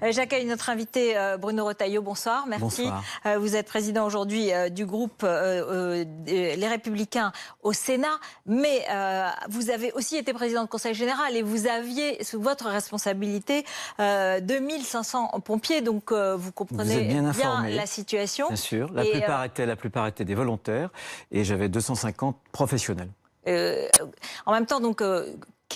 J'accueille notre invité Bruno Retailleau. Bonsoir, merci. Bonsoir. Vous êtes président aujourd'hui du groupe Les Républicains au Sénat, mais vous avez aussi été président de Conseil général et vous aviez sous votre responsabilité 2500 pompiers, donc vous comprenez bien la situation. Bien sûr, la plupart étaient des volontaires et j'avais 250 professionnels. En même temps, donc,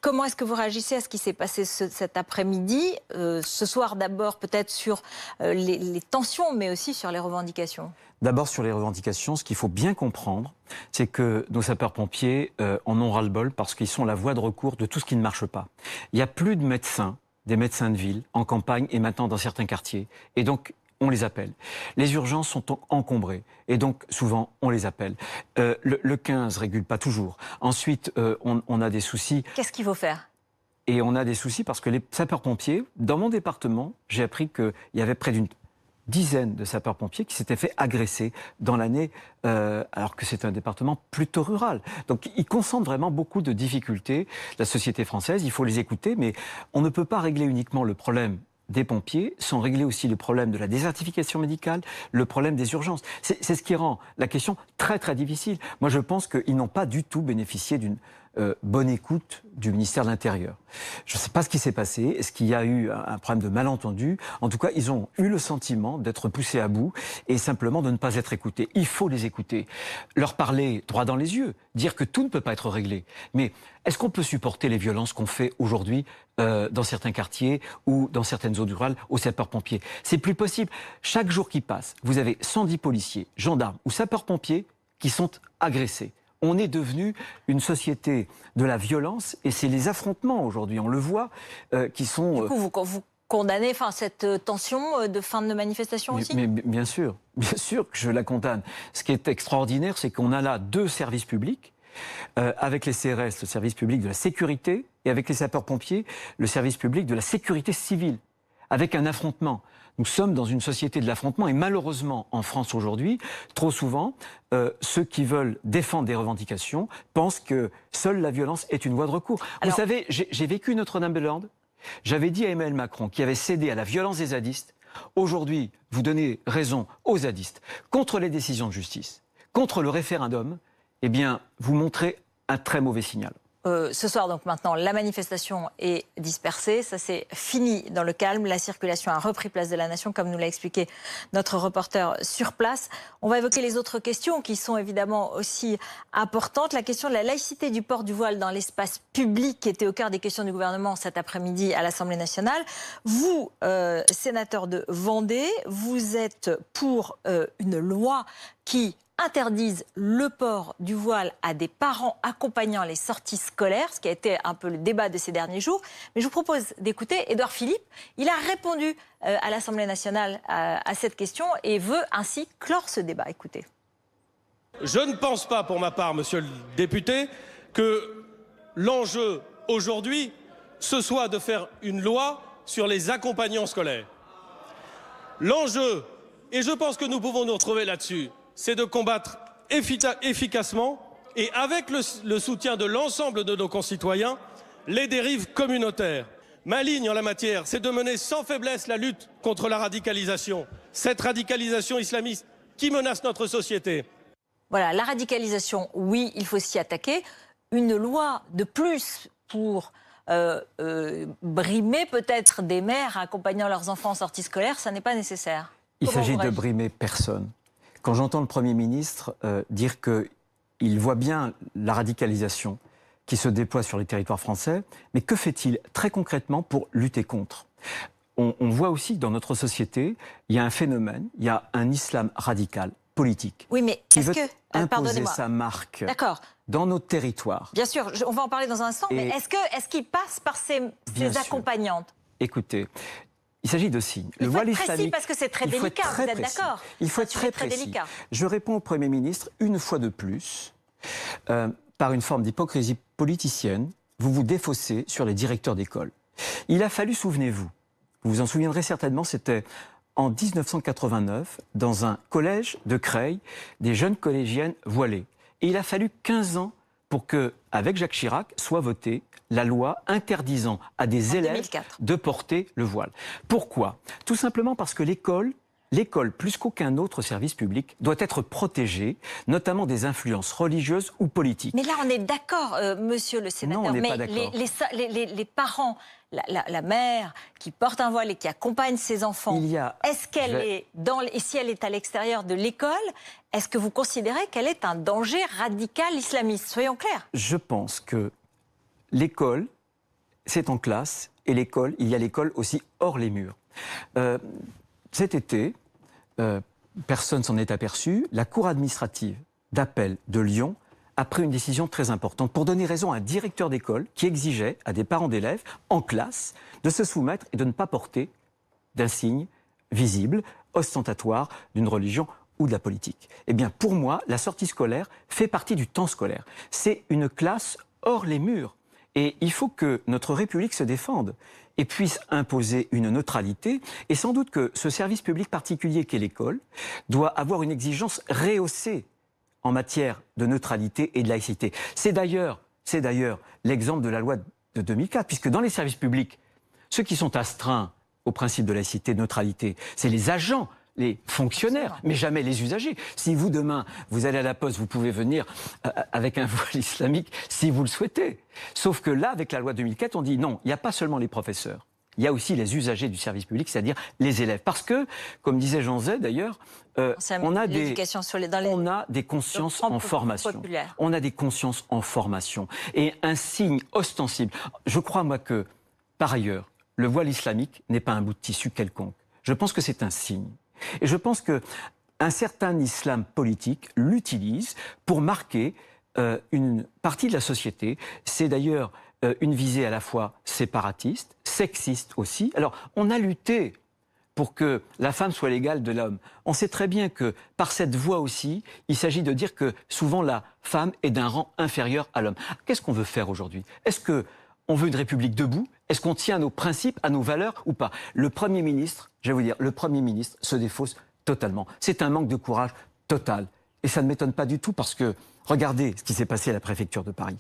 comment est-ce que vous réagissez à ce qui s'est passé cet après-midi, ce soir d'abord peut-être sur les tensions, mais aussi sur les revendications? D'abord sur les revendications, ce qu'il faut bien comprendre, c'est que nos sapeurs-pompiers en ont ras-le-bol parce qu'ils sont la voie de recours de tout ce qui ne marche pas. Il n'y a plus de médecins, des médecins de ville, en campagne et maintenant dans certains quartiers. Et donc, on les appelle. Les urgences sont encombrées et donc souvent on les appelle. Le 15 régule pas toujours. Ensuite, on a des soucis. Qu'est-ce qu'il faut faire? Et on a des soucis parce que les sapeurs-pompiers, dans mon département, j'ai appris qu'il y avait près d'une dizaine de sapeurs-pompiers qui s'étaient fait agresser dans l'année, alors que c'est un département plutôt rural. Donc ils consentent vraiment beaucoup de difficultés. La société française, il faut les écouter, mais on ne peut pas régler uniquement le problème des pompiers sans régler aussi le problème de la désertification médicale, le problème des urgences. C'est ce qui rend la question très très difficile. Moi je pense qu'ils n'ont pas du tout bénéficié d'une bonne écoute du ministère de l'Intérieur. Je ne sais pas ce qui s'est passé, est-ce qu'il y a eu un problème de malentendu? En tout cas, ils ont eu le sentiment d'être poussés à bout et simplement de ne pas être écoutés. Il faut les écouter, leur parler droit dans les yeux, dire que tout ne peut pas être réglé. Mais est-ce qu'on peut supporter les violences qu'on fait aujourd'hui dans certains quartiers ou dans certaines zones rurales aux sapeurs-pompiers? C'est plus possible. Chaque jour qui passe, vous avez 110 policiers, gendarmes ou sapeurs-pompiers qui sont agressés. On est devenu une société de la violence et c'est les affrontements aujourd'hui, on le voit, qui sont... Du coup, vous condamnez cette tension de fin de manifestation aussi? Mais bien sûr que je la condamne. Ce qui est extraordinaire, c'est qu'on a là deux services publics, avec les CRS, le service public de la sécurité, et avec les sapeurs-pompiers, le service public de la sécurité civile, avec un affrontement. Nous sommes dans une société de l'affrontement et malheureusement, en France aujourd'hui, trop souvent, ceux qui veulent défendre des revendications pensent que seule la violence est une voie de recours. Vous savez, j'ai vécu Notre-Dame-de-Lande. J'avais dit à Emmanuel Macron, qui avait cédé à la violence des zadistes, aujourd'hui, vous donnez raison aux zadistes, contre les décisions de justice, contre le référendum, eh bien, vous montrez un très mauvais signal. Ce soir, donc maintenant, la manifestation est dispersée. Ça c'est fini dans le calme. La circulation a repris place de la Nation, comme nous l'a expliqué notre reporter sur place. On va évoquer les autres questions qui sont évidemment aussi importantes. La question de la laïcité du port du voile dans l'espace public qui était au cœur des questions du gouvernement cet après-midi à l'Assemblée nationale. Vous, sénateur de Vendée, vous êtes pour une loi qui interdisent le port du voile à des parents accompagnant les sorties scolaires, ce qui a été un peu le débat de ces derniers jours. Mais je vous propose d'écouter Édouard Philippe. Il a répondu à l'Assemblée nationale à cette question et veut ainsi clore ce débat. Écoutez. Je ne pense pas, pour ma part, monsieur le député, que l'enjeu aujourd'hui, ce soit de faire une loi sur les accompagnants scolaires. L'enjeu, et je pense que nous pouvons nous retrouver là-dessus, c'est de combattre efficacement et avec le soutien de l'ensemble de nos concitoyens, les dérives communautaires. Ma ligne en la matière, c'est de mener sans faiblesse la lutte contre la radicalisation. Cette radicalisation islamiste qui menace notre société. Voilà, la radicalisation, oui, il faut s'y attaquer. Une loi de plus pour brimer peut-être des mères accompagnant leurs enfants en sortie scolaire, ça n'est pas nécessaire. Il s'agit de brimer personne. Quand j'entends le Premier ministre dire qu'il voit bien la radicalisation qui se déploie sur les territoires français, mais que fait-il très concrètement pour lutter contre? On voit aussi que dans notre société, il y a un phénomène, il y a un islam radical, politique, oui, mais qui veut imposer pardonnez-moi. sa marque dans nos territoires. Bien sûr, on va en parler dans un instant, mais est-ce qu'il passe par ces accompagnantes? Écoutez, il s'agit de signes. Il faut être précis parce que c'est très délicat, vous êtes d'accord? Il faut être très précis. Je réponds au Premier ministre une fois de plus, par une forme d'hypocrisie politicienne, vous vous défaussez sur les directeurs d'école. Il a fallu, souvenez-vous, vous vous en souviendrez certainement, c'était en 1989, dans un collège de Creil, des jeunes collégiennes voilées. Et il a fallu 15 ans pour que, avec Jacques Chirac, soit votée la loi interdisant à des élèves 2004. de porter le voile. Pourquoi? Tout simplement parce que l'école, plus qu'aucun autre service public, doit être protégée, notamment des influences religieuses ou politiques. Mais là, on est d'accord, monsieur le sénateur. Non, on n'est mais pas d'accord. les parents, la mère qui porte un voile et qui accompagne ses enfants, est-ce qu'elle est et si elle est à l'extérieur de l'école, est-ce que vous considérez qu'elle est un danger radical islamiste? Soyons clairs. Je pense que l'école, c'est en classe, et l'école, il y a l'école aussi hors les murs. Cet été, personne s'en est aperçu, la Cour administrative d'appel de Lyon a pris une décision très importante pour donner raison à un directeur d'école qui exigeait à des parents d'élèves en classe de se soumettre et de ne pas porter d'insignes visibles, ostentatoires d'une religion ou de la politique. Eh bien, pour moi, la sortie scolaire fait partie du temps scolaire. C'est une classe hors les murs. Et il faut que notre République se défende et puisse imposer une neutralité. Et sans doute que ce service public particulier qu'est l'école doit avoir une exigence rehaussée en matière de neutralité et de laïcité. C'est d'ailleurs l'exemple de la loi de 2004, puisque dans les services publics, ceux qui sont astreints au principe de laïcité, de neutralité, c'est les agents, les fonctionnaires, mais jamais les usagers. Si vous, demain, vous allez à la poste, vous pouvez venir avec un voile islamique si vous le souhaitez. Sauf que là, avec la loi 2004, on dit non, il n'y a pas seulement les professeurs. Il y a aussi les usagers du service public, c'est-à-dire les élèves. Parce que, comme disait Jean Zay d'ailleurs, on a des consciences en formation. Populaire. On a des consciences en formation. Et un signe ostensible. Je crois, moi, que, par ailleurs, le voile islamique n'est pas un bout de tissu quelconque. Je pense que c'est un signe. Et je pense qu'un certain islam politique l'utilise pour marquer une partie de la société. C'est d'ailleurs une visée à la fois séparatiste, sexiste aussi. Alors, on a lutté pour que la femme soit l'égale de l'homme. On sait très bien que par cette voie aussi, il s'agit de dire que souvent la femme est d'un rang inférieur à l'homme. Qu'est-ce qu'on veut faire aujourd'hui? Est-ce qu'on veut une république debout? Est-ce qu'on tient à nos principes, à nos valeurs ou pas? Le Premier ministre, je vais vous dire, le Premier ministre se défausse totalement. C'est un manque de courage total. Et ça ne m'étonne pas du tout parce que, regardez ce qui s'est passé à la préfecture de Paris.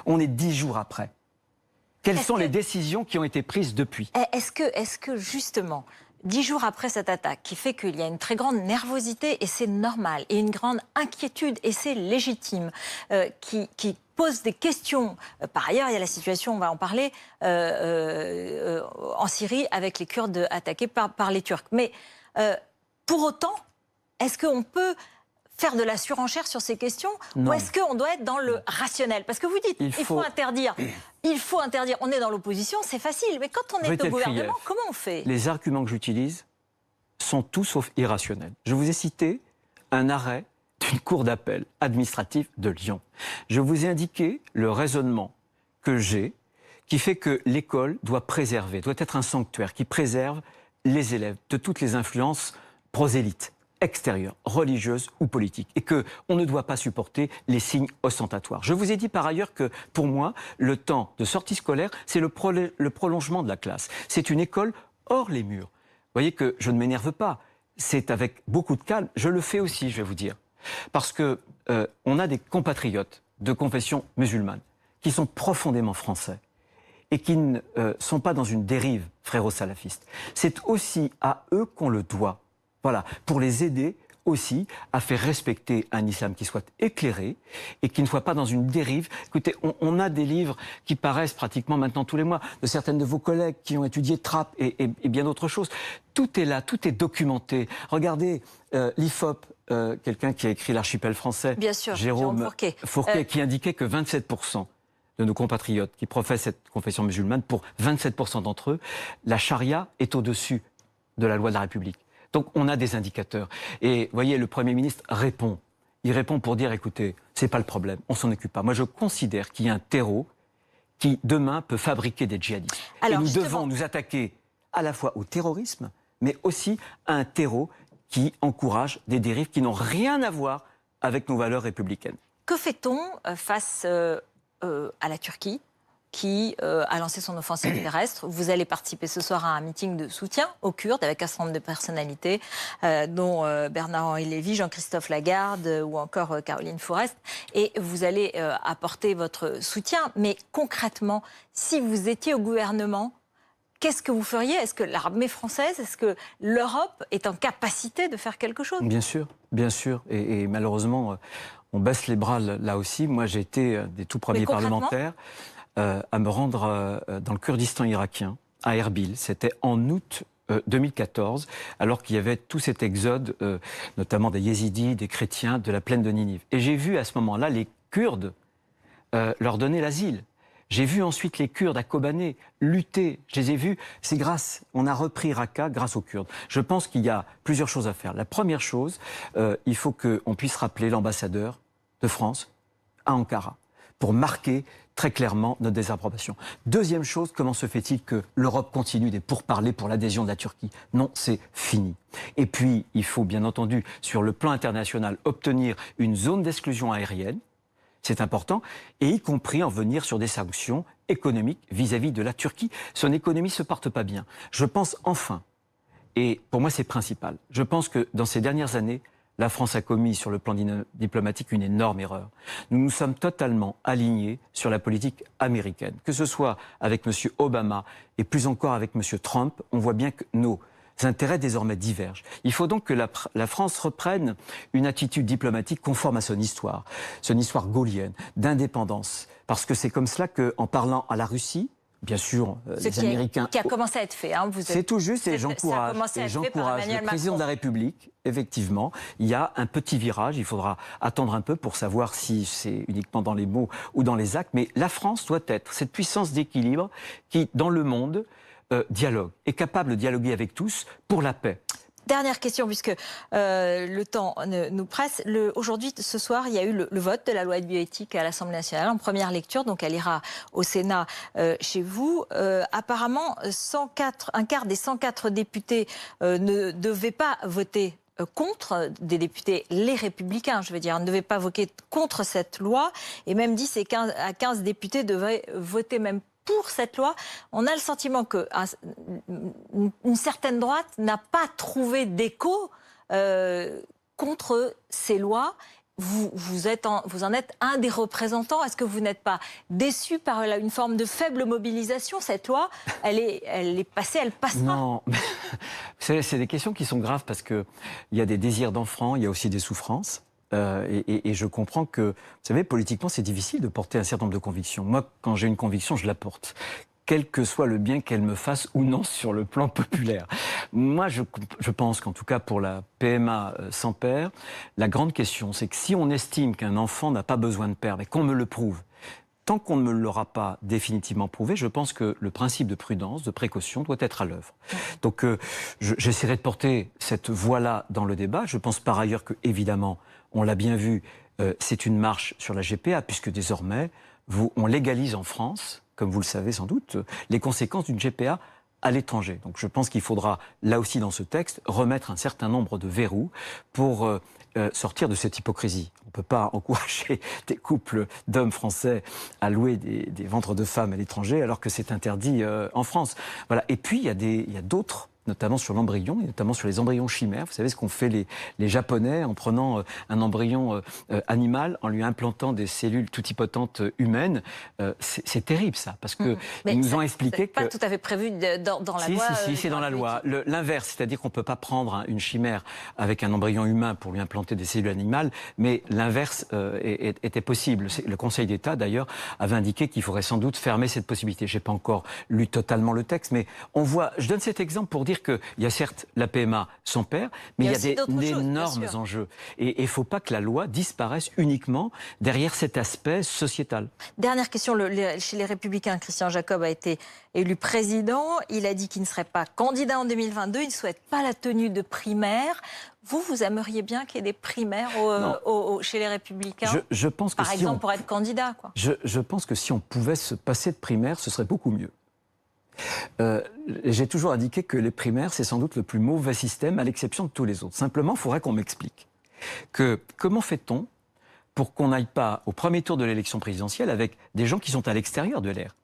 On est 10 jours après. Quelles sont les décisions qui ont été prises depuis? Est-ce que justement, 10 jours après cette attaque, qui fait qu'il y a une très grande nervosité, et c'est normal, et une grande inquiétude, et c'est légitime, qui pose des questions. Par ailleurs, il y a la situation, on va en parler, en Syrie, avec les Kurdes attaqués par les Turcs. Mais pour autant, est-ce qu'on peut faire de la surenchère sur ces questions? Non. Ou est-ce qu'on doit être dans le rationnel? Parce que vous dites, il faut interdire. Il faut interdire. On est dans l'opposition, c'est facile. Mais quand on est au gouvernement, comment on fait? Les arguments que j'utilise sont tout sauf irrationnels. Je vous ai cité un arrêt d'une cour d'appel administrative de Lyon. Je vous ai indiqué le raisonnement que j'ai, qui fait que l'école doit être un sanctuaire qui préserve les élèves de toutes les influences prosélytes, extérieures, religieuses ou politiques, et qu'on ne doit pas supporter les signes ostentatoires. Je vous ai dit par ailleurs que, pour moi, le temps de sortie scolaire, c'est le prolongement de la classe. C'est une école hors les murs. Vous voyez que je ne m'énerve pas, c'est avec beaucoup de calme. Je le fais aussi, je vais vous dire. Parce que on a des compatriotes de confession musulmane qui sont profondément français et qui ne sont pas dans une dérive fréro-salafiste. C'est aussi à eux qu'on le doit. Voilà, pour les aider aussi à faire respecter un islam qui soit éclairé et qui ne soit pas dans une dérive. Écoutez, on a des livres qui paraissent pratiquement maintenant tous les mois de certaines de vos collègues qui ont étudié Trapp et bien d'autres choses. Tout est là, tout est documenté. Regardez l'IFOP, quelqu'un qui a écrit l'Archipel français, bien sûr, Jérôme Fourquet, qui indiquait que 27% de nos compatriotes qui professent cette confession musulmane, pour 27% d'entre eux, la charia est au-dessus de la loi de la République. Donc on a des indicateurs. Et vous voyez, le Premier ministre répond. Il répond pour dire, écoutez, c'est pas le problème, on s'en occupe pas. Moi je considère qu'il y a un terreau qui demain peut fabriquer des djihadistes. Alors, et nous devons nous attaquer à la fois au terrorisme, mais aussi à un terreau qui encourage des dérives qui n'ont rien à voir avec nos valeurs républicaines. Que fait-on face à la Turquie, qui a lancé son offensive terrestre. Vous allez participer ce soir à un meeting de soutien aux Kurdes avec un certain nombre de personnalités, dont Bernard-Henri Lévy, Jean-Christophe Lagarde ou encore Caroline Fourest. Et vous allez apporter votre soutien. Mais concrètement, si vous étiez au gouvernement, qu'est-ce que vous feriez? Est-ce que l'armée française, est-ce que l'Europe est en capacité de faire quelque chose? Bien sûr, bien sûr. Et malheureusement, on baisse les bras là aussi. Moi, j'ai été des tout premiers parlementaires à me rendre dans le Kurdistan irakien, à Erbil. C'était en août 2014, alors qu'il y avait tout cet exode, notamment des yézidis, des chrétiens, de la plaine de Ninive. Et j'ai vu à ce moment-là les Kurdes leur donner l'asile. J'ai vu ensuite les Kurdes à Kobané lutter. Je les ai vus. On a repris Raqqa grâce aux Kurdes. Je pense qu'il y a plusieurs choses à faire. La première chose, il faut qu'on puisse rappeler l'ambassadeur de France à Ankara pour marquer très clairement notre désapprobation. Deuxième chose, comment se fait-il que l'Europe continue des pourparlers pour l'adhésion de la Turquie? Non, c'est fini. Et puis, il faut bien entendu, sur le plan international, obtenir une zone d'exclusion aérienne. C'est important, et y compris en venir sur des sanctions économiques vis-à-vis de la Turquie. Son économie ne se porte pas bien. Je pense enfin, et pour moi c'est principal, je pense que dans ces dernières années, la France a commis sur le plan diplomatique une énorme erreur. Nous nous sommes totalement alignés sur la politique américaine. Que ce soit avec M. Obama et plus encore avec M. Trump, on voit bien que nos intérêts désormais divergent. Il faut donc que la France reprenne une attitude diplomatique conforme à son histoire gaulienne, d'indépendance. Parce que c'est comme cela qu'en parlant à la Russie, bien sûr, les Américains... Qui a commencé à être fait. Hein, c'est tout juste, et j'encourage le président de la République. Effectivement, il y a un petit virage. Il faudra attendre un peu pour savoir si c'est uniquement dans les mots ou dans les actes. Mais la France doit être cette puissance d'équilibre qui, dans le monde, dialogue, est capable de dialoguer avec tous pour la paix. Dernière question, puisque le temps nous presse. Aujourd'hui, ce soir, il y a eu le vote de la loi de bioéthique à l'Assemblée nationale en première lecture, donc elle ira au Sénat chez vous. Apparemment, un quart des 104 députés ne devaient pas voter contre, des députés, les Républicains, je veux dire, ne devaient pas voter contre cette loi, et même 10 à 15 députés devaient voter même pour cette loi. On a le sentiment qu'une certaine droite n'a pas trouvé d'écho contre ces lois. Vous en êtes un des représentants. Est-ce que vous n'êtes pas déçu par une forme de faible mobilisation? Cette loi, elle est passée, elle passera. Non, c'est des questions qui sont graves parce qu'il y a des désirs d'enfants, il y a aussi des souffrances. Et je comprends que, vous savez, politiquement, c'est difficile de porter un certain nombre de convictions. Moi, quand j'ai une conviction, je la porte, quel que soit le bien qu'elle me fasse ou non sur le plan populaire. Moi, je pense qu'en tout cas pour la PMA sans père, la grande question, c'est que si on estime qu'un enfant n'a pas besoin de père, mais qu'on me le prouve, tant qu'on ne me l'aura pas définitivement prouvé, je pense que le principe de prudence, de précaution doit être à l'œuvre. Donc j'essaierai de porter cette voix-là dans le débat. Je pense par ailleurs que, évidemment, on l'a bien vu, c'est une marche sur la GPA, puisque désormais, on légalise en France, comme vous le savez sans doute, les conséquences d'une GPA à l'étranger. Donc je pense qu'il faudra, là aussi dans ce texte, remettre un certain nombre de verrous pour sortir de cette hypocrisie. On ne peut pas encourager des couples d'hommes français à louer des ventres de femmes à l'étranger alors que c'est interdit en France. Voilà. Et puis il y a d'autres, notamment sur l'embryon, et notamment sur les embryons chimères. Vous savez ce qu'ont fait les Japonais en prenant un embryon animal, en lui implantant des cellules toutipotentes humaines. C'est terrible ça, parce que ils nous ont expliqué que... pas tout à fait prévu dans la loi. Si, c'est dans la loi. L'inverse, c'est-à-dire qu'on ne peut pas prendre une chimère avec un embryon humain pour lui implanter des cellules animales, mais l'inverse était possible. Le Conseil d'État, d'ailleurs, avait indiqué qu'il faudrait sans doute fermer cette possibilité. Je n'ai pas encore lu totalement le texte, mais on voit... Je donne cet exemple pour dire qu'il y a certes la PMA sans père, mais il y a d'énormes enjeux. Et il ne faut pas que la loi disparaisse uniquement derrière cet aspect sociétal. Dernière question, chez les Républicains, Christian Jacob a été élu président. Il a dit qu'il ne serait pas candidat en 2022. Il ne souhaite pas la tenue de primaires. Vous aimeriez bien qu'il y ait des primaires chez les Républicains, je pense que par exemple, pour être candidat, quoi. Je pense que si on pouvait se passer de primaires, ce serait beaucoup mieux. J'ai toujours indiqué que les primaires, c'est sans doute le plus mauvais système, à l'exception de tous les autres. Simplement, il faudrait qu'on m'explique comment fait-on pour qu'on n'aille pas au premier tour de l'élection présidentielle avec des gens qui sont à l'extérieur de l'air.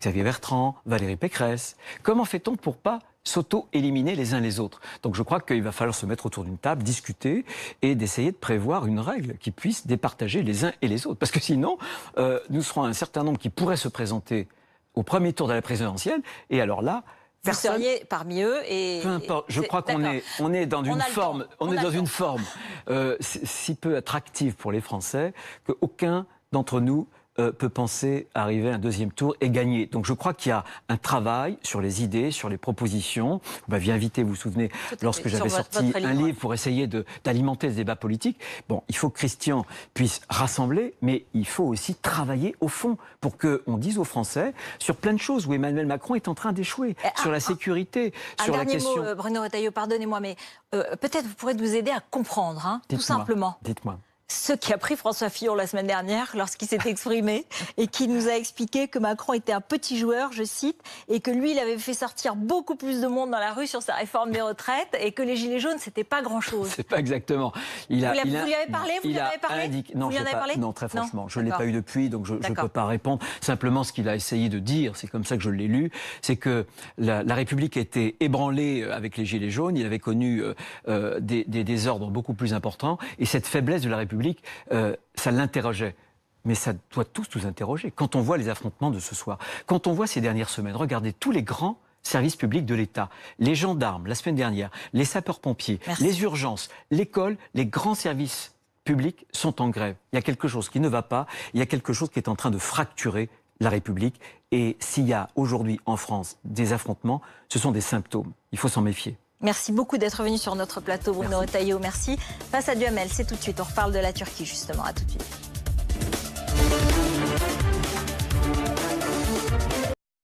Xavier Bertrand, Valérie Pécresse. Comment fait-on pour pas s'auto-éliminer les uns les autres? Donc je crois qu'il va falloir se mettre autour d'une table, discuter et d'essayer de prévoir une règle qui puisse départager les uns et les autres. Parce que sinon, nous serons un certain nombre qui pourraient se présenter au premier tour de la présidentielle. Et alors là, vous seriez parmi eux et... Peu importe, je crois qu'on est dans une forme, si peu attractive pour les Français qu'aucun d'entre nous peut penser arriver à un deuxième tour et gagner. Donc je crois qu'il y a un travail sur les idées, sur les propositions. Vous m'aviez invité, vous vous souvenez, lorsque j'avais sorti un livre pour essayer d'alimenter ce débat politique. Bon, il faut que Christian puisse rassembler, mais il faut aussi travailler au fond pour qu'on dise aux Français sur plein de choses où Emmanuel Macron est en train d'échouer, sur la sécurité, sur la question... Un dernier mot, Bruno Retailleau, pardonnez-moi, mais peut-être vous pourrez nous aider à comprendre, hein, tout simplement. Dites-moi. Ce qui a pris François Fillon la semaine dernière lorsqu'il s'est exprimé et qui nous a expliqué que Macron était un petit joueur, je cite, et que lui, il avait fait sortir beaucoup plus de monde dans la rue sur sa réforme des retraites et que les Gilets jaunes, c'était pas grand-chose. C'est pas exactement. Vous lui avez parlé? Vous lui avez parlé? Non, très franchement. Je ne l'ai pas eu depuis, donc je ne peux pas répondre. Simplement, ce qu'il a essayé de dire, c'est comme ça que je l'ai lu, c'est que la République a été ébranlée avec les Gilets jaunes. Il avait connu des désordres beaucoup plus importants. Et cette faiblesse de la République, ça l'interrogeait. Mais ça doit tous nous interroger. Quand on voit les affrontements de ce soir, quand on voit ces dernières semaines, regardez tous les grands services publics de l'État, les gendarmes la semaine dernière, les sapeurs-pompiers, les urgences, l'école, les grands services publics sont en grève. Il y a quelque chose qui ne va pas, il y a quelque chose qui est en train de fracturer la République. Et s'il y a aujourd'hui en France des affrontements, ce sont des symptômes. Il faut s'en méfier. Merci beaucoup d'être venu sur notre plateau, Bruno Retailleau. Merci. Face à Duhamel, c'est tout de suite. On reparle de la Turquie, justement. À tout de suite.